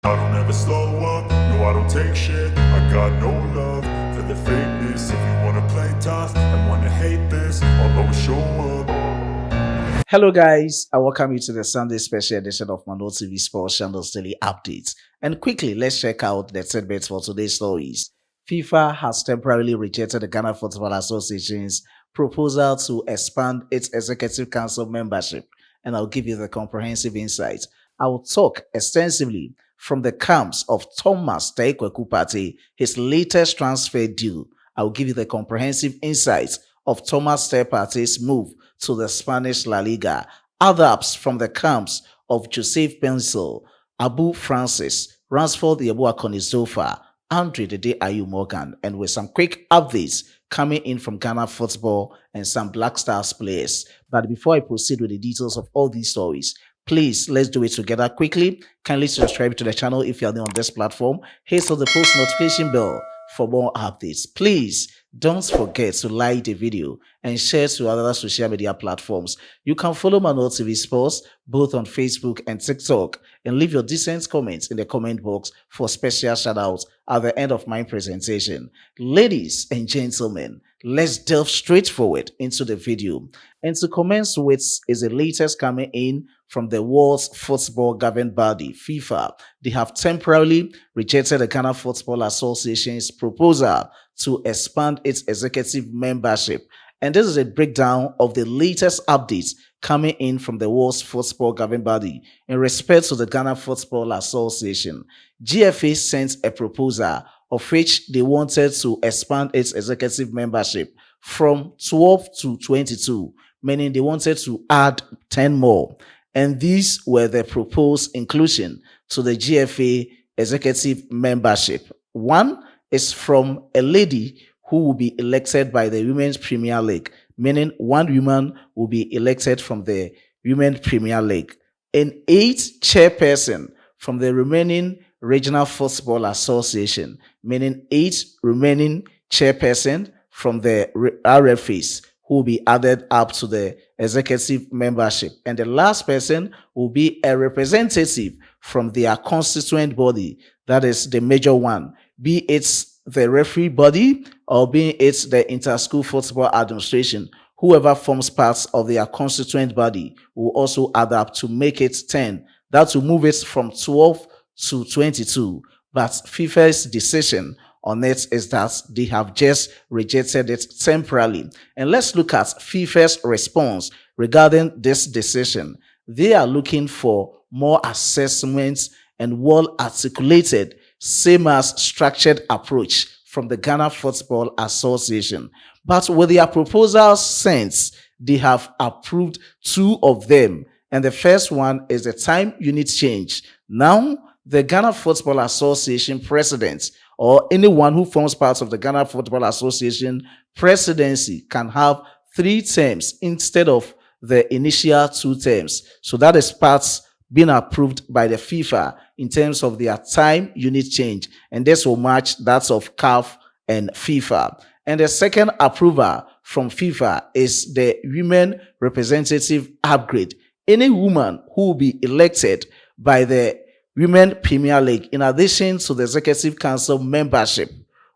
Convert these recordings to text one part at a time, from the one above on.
I don't ever slow up, no I don't take shit. I got no love for the fakeness. If you wanna play tough and wanna hate this, I'll always show up. Hello guys, I welcome you to the Sunday special edition of Mano TV Sports Channel's daily updates. And quickly, let's check out the tidbits for today's stories. FIFA has temporarily rejected the Ghana Football Association's proposal to expand its Executive Council membership, and I'll give you the comprehensive insight. I will talk extensively from the camps of Thomas Partey, his latest transfer deal. I will give you the comprehensive insights of Thomas Partey's move to the Spanish La Liga, others from the camps of Joseph Pencil, Abu Francis, Ransford Yabuakonizofa, Andre Dede Ayew Morgan, and with some quick updates coming in from Ghana football and some Black Stars players. But before I proceed with the details of all these stories, please, let's do it together quickly. Kindly subscribe to the channel if you're new on this platform. Hit the post notification bell for more updates. Please don't forget to like the video and share to other social media platforms. You can follow Mano TV Sports both on Facebook and TikTok, and leave your decent comments in the comment box for special shoutouts at the end of my presentation. Ladies and gentlemen, let's delve straight forward into the video. And to commence with is the latest coming in from the world's football governing body, FIFA. They have temporarily rejected the Ghana Football Association's proposal to expand its executive membership. And this is a breakdown of the latest updates coming in from the world's football governing body in respect to the Ghana Football Association. GFA sent a proposal of which they wanted to expand its executive membership from 12 to 22, meaning they wanted to add 10 more. And these were the proposed inclusion to the GFA executive membership. One is from a lady who will be elected by the Women's Premier League, meaning one woman will be elected from the Women's Premier League. An 8 chairperson from the remaining Regional Football Association, meaning 8 remaining chairperson from the RFAs who will be added up to the executive membership. And the last person will be a representative from their constituent body, that is the major one, be it the referee body or be it the Inter-School Football Administration. Whoever forms part of their constituent body will also add up to make it 10. That will move it from 12 to 22. But FIFA's decision on it is that they have just rejected it temporarily. And let's look at FIFA's response regarding this decision. They are looking for more assessments and well-articulated, same as structured approach from the Ghana Football Association. But with their proposals since, they have approved 2 of them. And the first one is the time unit change. Now, the Ghana Football Association president or anyone who forms part of the Ghana Football Association presidency can have 3 terms instead of the initial 2 terms. So that is parts being approved by the FIFA in terms of their time unit change. And this will match that of CAF and FIFA. And the second approval from FIFA is the women representative upgrade. Any woman who will be elected by the Women Premier League, in addition to the Executive Council membership,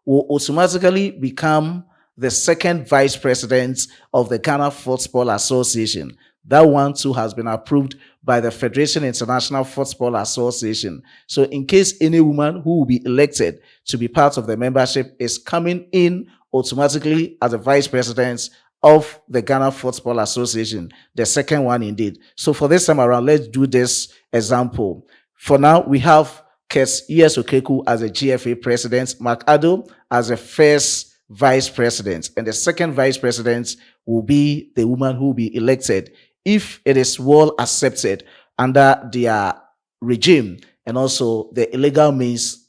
will automatically become the second vice president of the Ghana Football Association. That one too has been approved by the Federation International Football Association. So in case any woman who will be elected to be part of the membership is coming in automatically as the vice president of the Ghana Football Association, the second one indeed. So for this time around, let's do this example. For now, we have Kes Okeku as the GFA president, Mark Addo as the first vice president, and the second vice president will be the woman who will be elected if it is well accepted under their regime and also the illegal means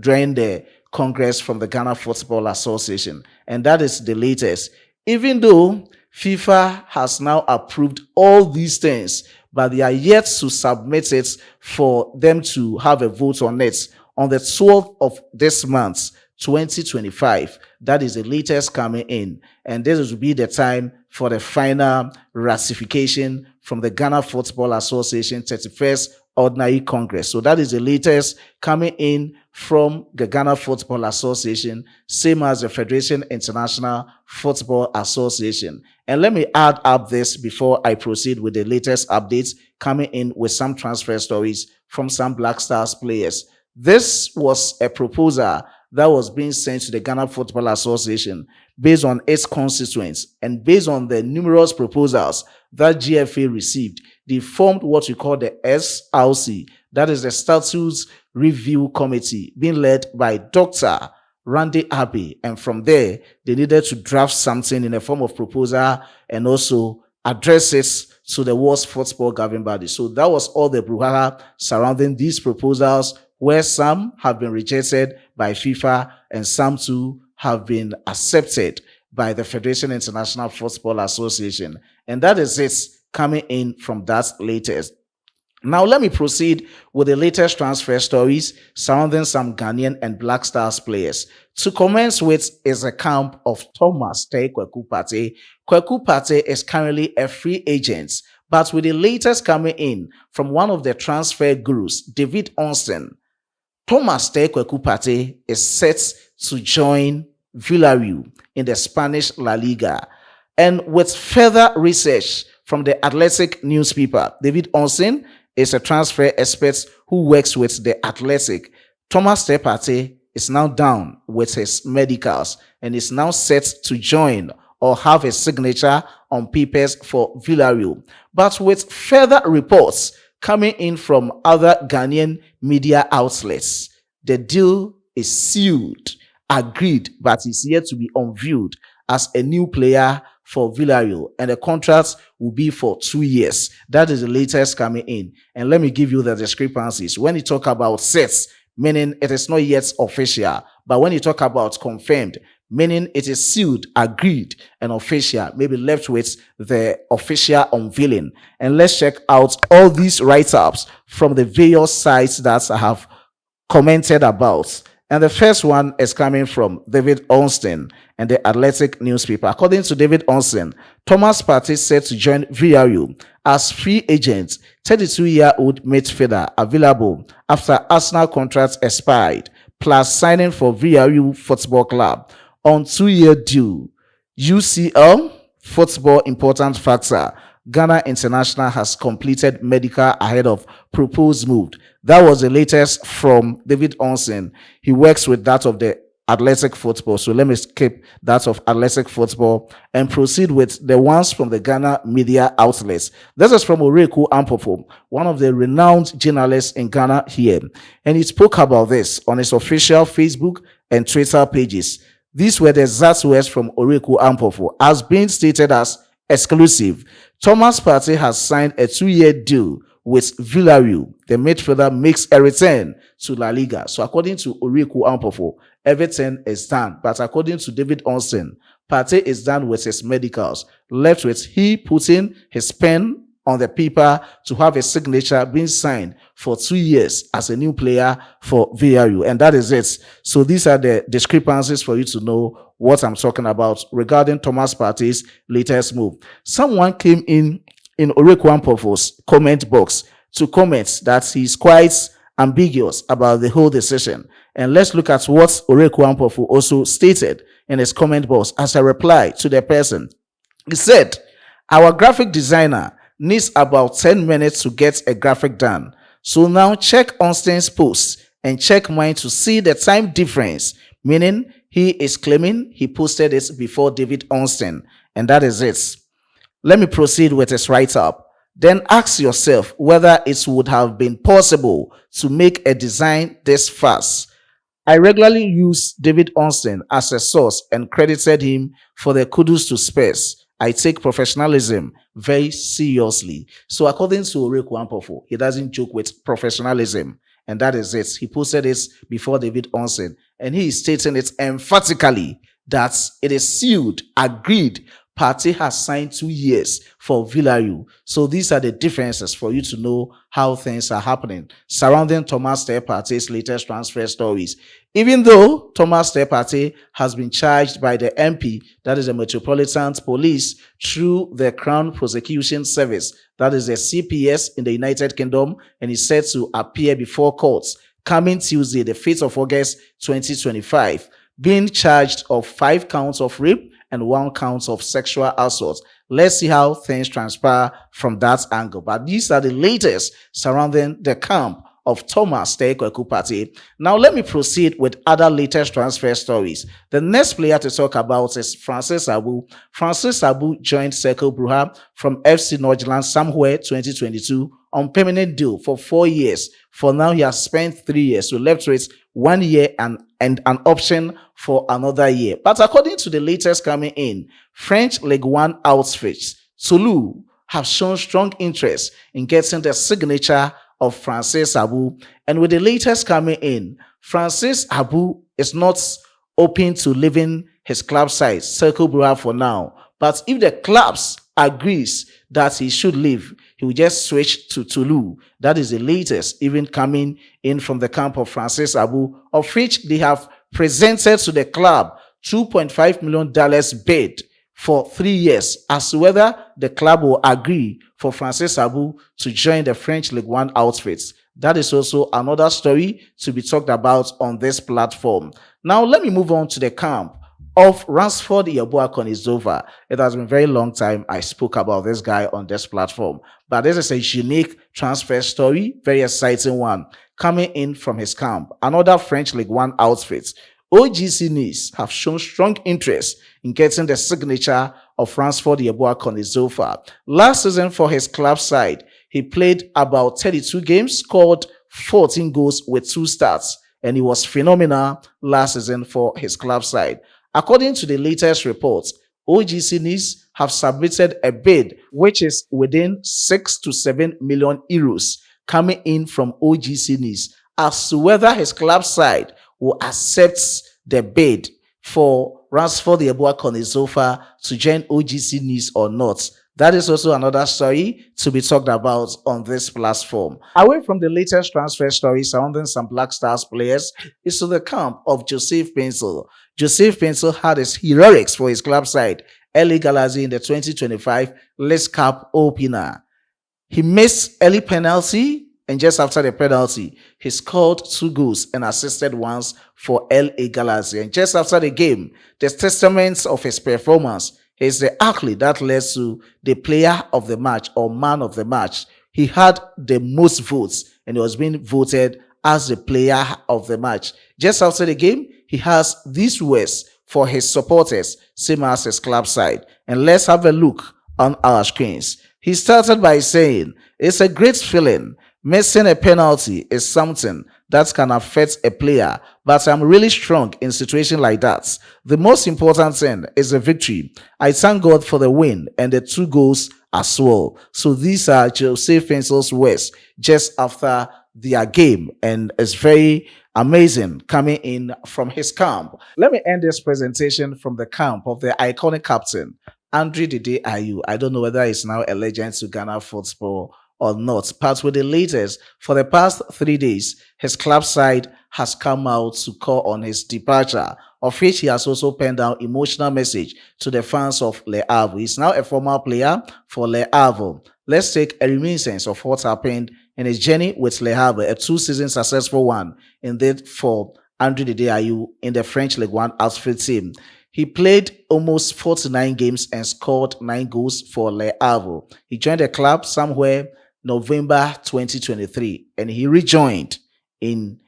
during the Congress from the Ghana Football Association. And that is the latest. Even though FIFA has now approved all these things, but they are yet to submit it for them to have a vote on it on the 12th of this month, 2025. That is the latest coming in. And this will be the time for the final ratification from the Ghana Football Association, 31st Ordinary Congress. So that is the latest coming in from the Ghana Football Association, same as the Federation International Football Association. And let me add up this before I proceed with the latest updates coming in with some transfer stories from some Black Stars players. This was a proposal that was being sent to the Ghana Football Association based on its constituents and based on the numerous proposals that GFA received. They formed what we call the SRC, that is the Statutes Review Committee, being led by Dr. Randy Abbey. And from there, they needed to draft something in a form of proposal and also address it to the world's football governing body. So that was all the brouhaha surrounding these proposals, where some have been rejected by FIFA and some too have been accepted by the Federation International Football Association. And that is it coming in from that latest. Now, let me proceed with the latest transfer stories surrounding some Ghanaian and Black Stars players. To commence with is a camp of Thomas Kweku Partey. Kweku Partey is currently a free agent, but with the latest coming in from one of the transfer gurus, David Onsen, Thomas Kweku Partey is set to join Villareal in the Spanish La Liga. And with further research from the Athletic newspaper, David Onsen is a transfer expert who works with the Athletic. Thomas Partey is now down with his medicals and is now set to join or have a signature on papers for Villareal. But with further reports coming in from other Ghanaian media outlets, the deal is sealed, agreed, but is yet to be unveiled as a new player for Villareal, and the contract will be for 2 years. That is the latest coming in. And let me give you the discrepancies. When you talk about sets, meaning it is not yet official, but when you talk about confirmed, meaning it is sealed, agreed, and official, maybe left with the official unveiling. And let's check out all these write-ups from the various sites that I have commented about. And the first one is coming from David Onsen and the Athletic newspaper. According to David Onsen, Thomas Partey said to join Villareal as free agent, 32-year-old midfielder available after Arsenal contract expired, plus signing for Villareal Football Club on 2-year deal. UCL football important factor. Ghana International has completed medical ahead of proposed move. That was the latest from David Onsen. He works with that of the Athletic Football. So let me skip that of Athletic Football and proceed with the ones from the Ghana media outlets. This is from Oreku Ampofo, one of the renowned journalists in Ghana here. And he spoke about this on his official Facebook and Twitter pages. These were the exact words from Oreku Ampofo, as being stated as exclusive. Thomas Partey has signed a 2-year deal with Villareal. The midfielder makes a return to La Liga. So according to Oreku Ampofo, everything is done. But according to David Onsen, Partey is done with his medicals, left with he putting his pen on the paper to have a signature being signed for 2 years as a new player for Villareal. And that is it. So these are the discrepancies for you to know what I'm talking about regarding Thomas Partey's latest move. Someone came in Oreku Ampofo's comment box to comment that he's quite ambiguous about the whole decision. And let's look at what Oreku Ampofo also stated in his comment box as a reply to the person. He said, "Our graphic designer needs about 10 minutes to get a graphic done. So now check Onsten's post and check mine to see the time difference," meaning he is claiming he posted it before David Onsten, and that is it. Let me proceed with his write-up. Then ask yourself whether it would have been possible to make a design this fast. I regularly use David Onsten as a source and credited him for the kudos to Spurs. I take professionalism very seriously. So according to Oreku Ampofo, he doesn't joke with professionalism. And that is it. He posted it before David Onsen. And he is stating it emphatically that it is sealed, agreed, Partey has signed 2 years for Villareal. So these are the differences for you to know how things are happening surrounding Thomas Partey's latest transfer stories. Even though Thomas Partey has been charged by the MP, that is the Metropolitan Police, through the Crown Prosecution Service, that is the CPS in the United Kingdom, and is set to appear before courts coming Tuesday, the 5th of August 2025, being charged of 5 counts of rape and 1 count of sexual assault. Let's see how things transpire from that angle. But these are the latest surrounding the camp of Thomas Partey. Now let me proceed with other latest transfer stories. The next player to talk about is Francis Ayew. Francis Ayew joined Cercle Brugge from FC Nordjylland somewhere 2022 on permanent deal for 4 years. For now, he has spent 3 years, so left with 1 year and an option for another year. But according to the latest coming in, French Ligue 1 outfits Toulouse have shown strong interest in getting the signature of Francis Ayew. And with the latest coming in, Francis Ayew is not open to leaving his club side, Cercle Brugge, for now. But if the clubs agrees that he should leave, he will just switch to Toulouse. That is the latest, even coming in from the camp of Francis Ayew, of which they have presented to the club $2.5 million bid for 3 years, as to whether the club will agree for Francis Ayew to join the French Ligue 1 outfits. That is also another story to be talked about on this platform. Now, let me move on to the camp of Ransford Yeboah. It has been a very long time I spoke about this guy on this platform, but this is a unique transfer story, very exciting one, coming in from his camp. Another French Ligue 1 outfit. OGC Nice have shown strong interest in getting the signature of Ransford Yeboah. Last season for his club side, he played about 32 games, scored 14 goals with 2 starts, and he was phenomenal last season for his club side. According to the latest reports, OGC Nice have submitted a bid which is within 6 to 7 million euros coming in from OGC Nice as to whether his club side will accept the bid for Ransford Yeboah to join OGC Nice or not. That is also another story to be talked about on this platform. Away from the latest transfer stories surrounding some Black Stars players, is to the camp of Joseph Paintsil. Joseph Paintsil had his heroics for his club side, LA Galaxy, in the 2025 League Cup opener. He missed early penalty, and just after the penalty, he scored 2 goals and assisted once for LA Galaxy. And just after the game, the testaments of his performance is the accolade that led to the player of the match or man of the match. He had the most votes and he was being voted as the player of the match. Just after the game, he has these words for his supporters, same as his club side. And let's have a look on our screens. He started by saying, "It's a great feeling. Missing a penalty is something that can affect a player, but I'm really strong in situations like that. The most important thing is the victory. I thank God for the win and the 2 goals as well." So these are Joseph Paintsil's words just after their game, and it's very amazing coming in from his camp. Let me end this presentation from the camp of the iconic captain, Ayew. I don't know whether he's now a legend to Ghana football or not, but with the latest, for the past 3 days, his club side has come out to call on his departure, of which he has also penned down emotional message to the fans of Le Havre. He's now a former player for Le Havre. Let's take a reminiscence of what happened in his journey with Le Havre, a 2-season successful one, indeed, for Ayew in the French Ligue 1 outfit team. He played almost 49 games and scored 9 goals for Le Havre. He joined the club somewhere November 2023, and he rejoined in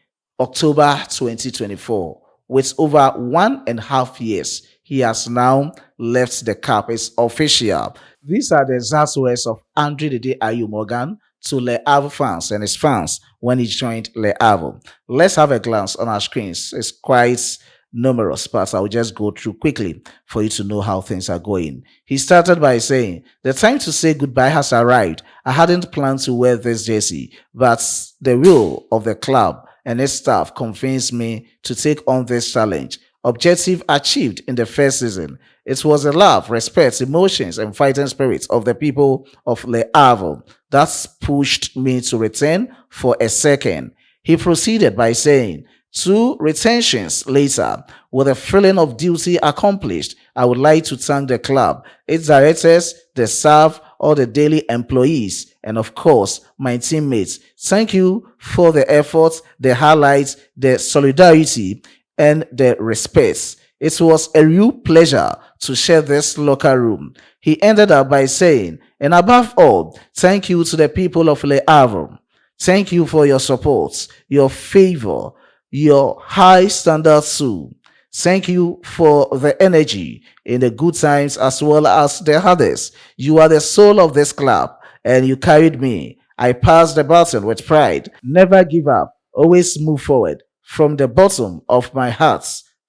October 2024. With over 1.5 years, he has now left the club. It's official. These are the exact words of Ayew to Le Havre fans and his fans when he joined Le Havre. Let's have a glance on our screens. It's quite numerous, but I'll just go through quickly for you to know how things are going. He started by saying, "The time to say goodbye has arrived. I hadn't planned to wear this jersey, but the will of the club and its staff convinced me to take on this challenge. Objective achieved in the first season It was the love, respect, emotions, and fighting spirit of the people of Le Havre that pushed me to return for a second. He proceeded by saying, 2 retentions later, with a feeling of duty accomplished, I would like to thank the club, its directors, the staff, all the daily employees, and of course, my teammates. Thank you for the efforts, the highlights, the solidarity, and the respect. It was a real pleasure to share this locker room. He ended up by saying, and above all, thank you to the people of Le Havre. Thank you for your support, your favor, your high standards too. Thank you for the energy in the good times as well as the hardest. You are the soul of this club and you carried me. I passed the baton with pride. Never give up. Always move forward. From the bottom of my heart,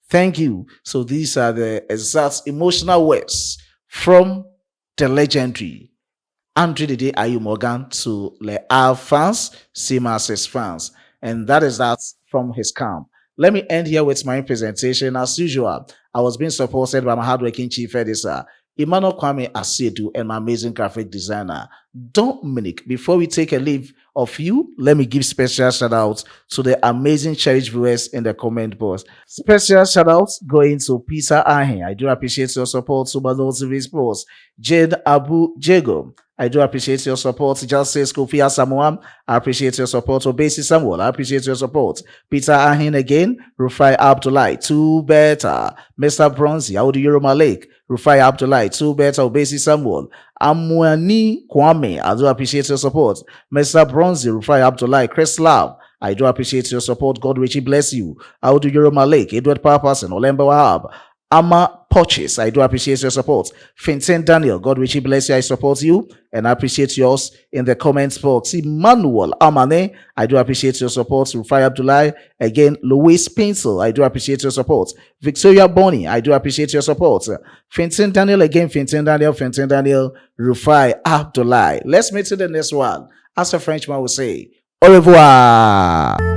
thank you. So these are the exact emotional words from the legendary Andre Ayew Morgan to Le Havre fans, same as his fans. And that is that from his camp. Let me end here with my presentation. As usual, I was being supported by my hardworking chief editor, Emmanuel Kwame Asiedu, and my amazing graphic designer, Dominic. Before we take a leave of you, let me give special shout outs to the amazing cherished viewers in the comment box. Special shout outs going to Peter Ahen. I do appreciate your support to Balo TV Sports. Jade Abu Jago. I do appreciate your support. Justice Kofi Asamoah. I appreciate your support. Obesi Samuel. I appreciate your support. Peter Ahin again. Rufai Abdullah. 2 better. Mr. Bronzy. Audu Yoroma Lake. Rufai Abdullah. 2 better. Obesi Samuel. Amwani Kwame. I do appreciate your support. Mr. Bronzy. Rufai Abdullah. Chris Love. I do appreciate your support. God richly bless you. Audu Yoroma Lake. Edward Papasan. Olemba Wahab. Ama Purchase, I do appreciate your support. Fintan Daniel, God richly bless you. I support you and I appreciate yours in the comments box. Emmanuel Amane, I do appreciate your support. Rufai Abdullah, again, Louis Pencil, I do appreciate your support. Victoria Bonnie, I do appreciate your support. Fintan Daniel, again, Fintan Daniel, Rufai Abdullah. Let's meet to the next one. As a Frenchman would say, au revoir.